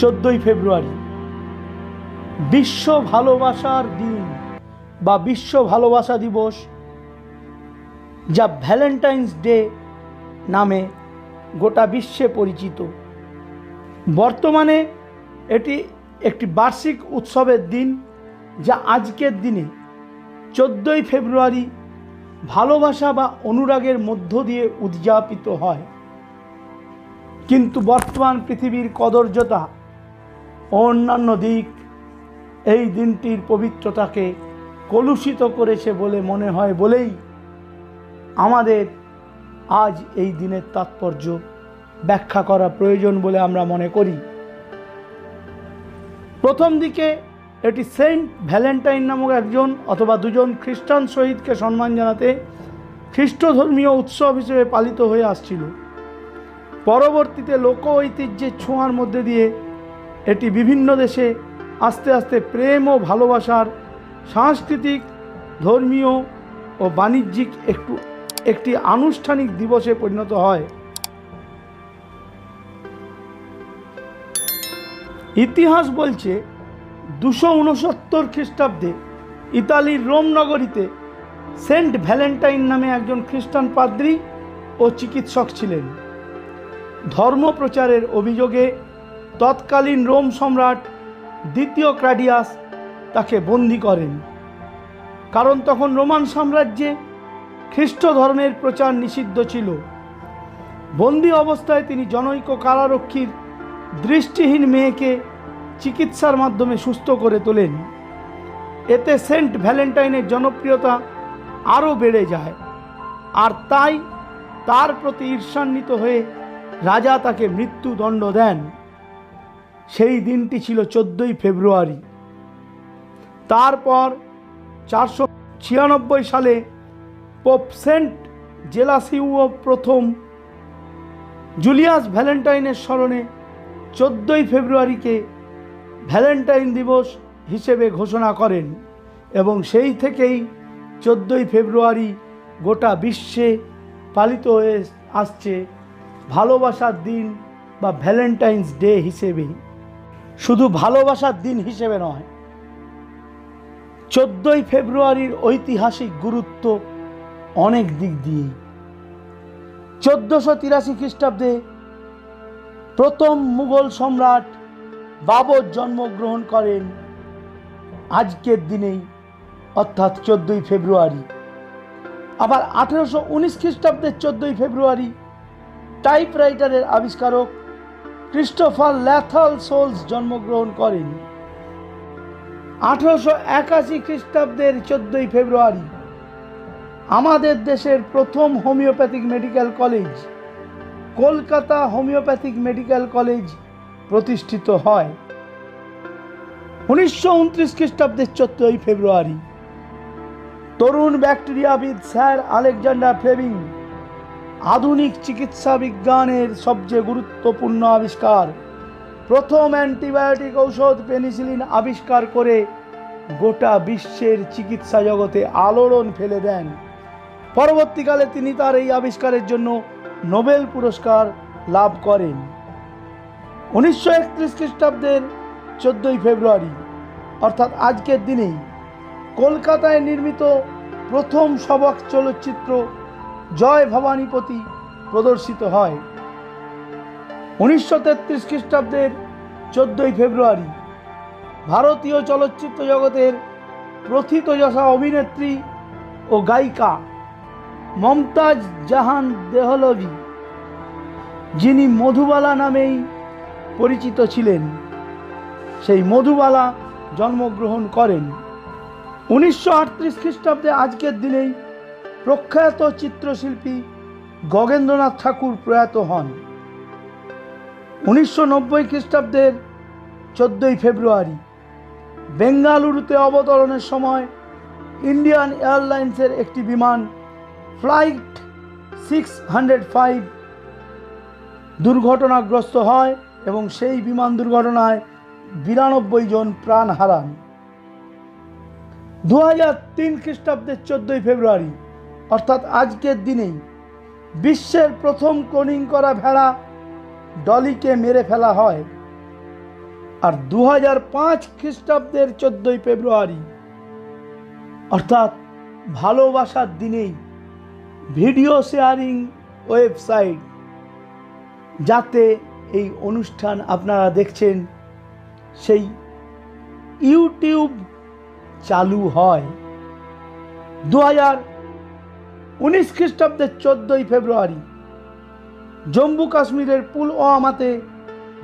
14ই ফেব্রুয়ারি বিশ্ব ভালোবাসার দিন বা বিশ্ব ভালোবাসা দিবস, যা ভ্যালেন্টাইন্স ডে নামে গোটা বিশ্বে পরিচিত। বর্তমানে এটি একটি বার্ষিক উৎসবের দিন, যা আজকের দিনে 14ই ফেব্রুয়ারি ভালোবাসা বা অনুরাগের মধ্য দিয়ে উদযাপিত হয়। কিন্তু বর্তমান পৃথিবীর কদর্যতা ও অন্যান্য দিক এই দিনটির পবিত্রতাকে কলুষিত করেছে বলে মনে হয় বলেই আমাদের আজ এই দিনের তাৎপর্য ব্যাখ্যা করা প্রয়োজন বলে আমরা মনে করি। প্রথম দিকে এটি সেন্ট ভ্যালেন্টাইন নামক একজন অথবা দুজন খ্রিস্টান শহীদকে সম্মান জানাতে খ্রিস্ট ধর্মীয় উৎসব হিসেবে পালিত হয়ে আসছিল। পরবর্তীতে লোক ঐতিহ্যের ছোঁয়ার মধ্যে দিয়ে এটি বিভিন্ন দেশে আস্তে আস্তে প্রেম ও ভালোবাসার সাংস্কৃতিক, ধর্মীয় ও বাণিজ্যিক একটি আনুষ্ঠানিক দিবসে পরিণত হয়। ইতিহাস বলছে 269 খ্রিস্টাব্দে ইতালির রোম নগরীতে সেন্ট ভ্যালেন্টাইন নামে একজন খ্রিস্টান পাদ্রী ও চিকিৎসক ছিলেন। ধর্ম প্রচারের অভিযোগে তৎকালীন রোম সম্রাট দ্বিতীয় ক্লাডিয়াস তাকে বন্দী করেন, কারণ তখন রোমান সাম্রাজ্যে খ্রিস্ট ধর্মের প্রচার নিষিদ্ধ ছিল। বন্দী অবস্থায় তিনি জনৈক কারারক্ষীর দৃষ্টিহীন মেয়েকে চিকিৎসার মাধ্যমে সুস্থ করে তোলেন। এতে সেন্ট ভ্যালেন্টাইনের জনপ্রিয়তা আরও বেড়ে যায়, আর তাই তার প্রতি ঈর্ষান্বিত হয়ে রাজা তাকে মৃত্যুদণ্ড দেন। সেই দিনটি ছিল 14ই ফেব্রুয়ারি। তারপর 496 সালে পোপ সেন্ট জেলাসিও প্রথম জুলিয়াস ভ্যালেন্টাইনের স্মরণে 14ই ফেব্রুয়ারিকে ভ্যালেন্টাইন দিবস হিসেবে ঘোষণা করেন এবং সেই থেকেই 14ই ফেব্রুয়ারি গোটা বিশ্বে পালিত হয়ে আসছে ভালোবাসার দিন বা ভ্যালেন্টাইন্স ডে হিসেবে। শুধু ভালোবাসার দিন হিসেবে নয়, 14ই ফেব্রুয়ারির ঐতিহাসিক গুরুত্ব অনেক দিক দিয়ে। 1483 খ্রিস্টাব্দে প্রথম মুঘল সম্রাট বাবর জন্মগ্রহণ করেন আজকের দিনেই, অর্থাৎ 14ই ফেব্রুয়ারি। আবার 1819 খ্রিস্টাব্দের 14ই ফেব্রুয়ারি টাইপরাইটারের আবিষ্কারক ক্রিস্টোফার ল্যাথল সোলস জন্মগ্রহণ করেন। 1881 খ্রিস্টাব্দের 14ই ফেব্রুয়ারি আমাদের দেশের প্রথম homeopathic medical college, Kolkata homeopathic medical college প্রতিষ্ঠিত হয়। 1929 খ্রিস্টাব্দের 14ই ফেব্রুয়ারি তরুণ ব্যাকটেরিয়াবিদ স্যার আলেকজান্ডার ফ্লেমিং আধুনিক চিকিৎসা বিজ্ঞানের সবচেয়ে গুরুত্বপূর্ণ আবিষ্কার, প্রথম অ্যান্টিবায়োটিক ঔষধ পেনিসিলিন আবিষ্কার করে গোটা বিশ্বের চিকিৎসা জগতে আলোড়ন ফেলে দেন। পরবর্তীকালে তিনি তার এই আবিষ্কারের জন্য নোবেল পুরস্কার লাভ করেন। 1931 খ্রিস্টাব্দের 14ই ফেব্রুয়ারি অর্থাৎ আজকের দিনেই কলকাতায় নির্মিত প্রথম সবাক চলচ্চিত্র জয় ভবানীপতি প্রদর্শিত হয়। 1933 খ্রিস্টাব্দের 14ই ফেব্রুয়ারি ভারতীয় চলচ্চিত্র জগতের প্রথিতযশা অভিনেত্রী ও গায়িকা মমতাজ জাহান দেহলভি, যিনি মধুবালা নামেই পরিচিত ছিলেন, সেই মধুবালা জন্মগ্রহণ করেন। 1938 খ্রিস্টাব্দে আজকের দিনেই প্রখ্যাত চিত্রশিল্পী গগেন্দ্রনাথ ঠাকুর প্রয়াত হন। 1990 খ্রিস্টাব্দের 14ই ফেব্রুয়ারি বেঙ্গালুরুতে অবতরণের সময় ইন্ডিয়ান এয়ারলাইন্সের একটি বিমান ফ্লাইট 605 দুর্ঘটনাগ্রস্ত হয় এবং সেই বিমান দুর্ঘটনায় 92 জন প্রাণ হারান। 2003 খ্রিস্টাব্দের 14ই ফেব্রুয়ারি অর্থাৎ আজকের দিনেই বিশ্বের প্রথম ক্লোনিং করা ভেড়া ডলিকে মেরে ফেলা হয়। আর 2005 খ্রিস্টাব্দের 14ই ফেব্রুয়ারি অর্থাৎ ভালোবাসার দিনেই ভিডিও শেয়ারিং ওয়েবসাইট যাতে এই অনুষ্ঠান আপনারা দেখছেন সেই ইউটিউব চালু হয়। 2019 খ্রিস্টাব্দের 14ই ফেব্রুয়ারি জম্মু কাশ্মীরের পুলওয়ামাতে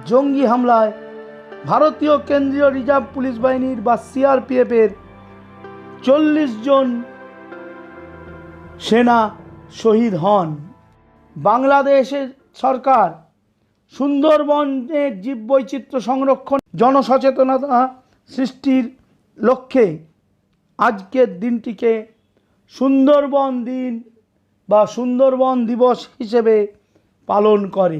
জঙ্গি হামলায় ভারতীয় কেন্দ্রীয় রিজার্ভ পুলিশ বাহিনীর বা সিআরপিএফের 40 জন সেনা শহীদ হন। বাংলাদেশের সরকার সুন্দরবনের জীববৈচিত্র্য সংরক্ষণ জনসচেতনতা সৃষ্টির লক্ষ্যে আজকের দিনটিকে সুন্দরবন দিন বা সুন্দরবন দিবস হিসেবে পালন করে।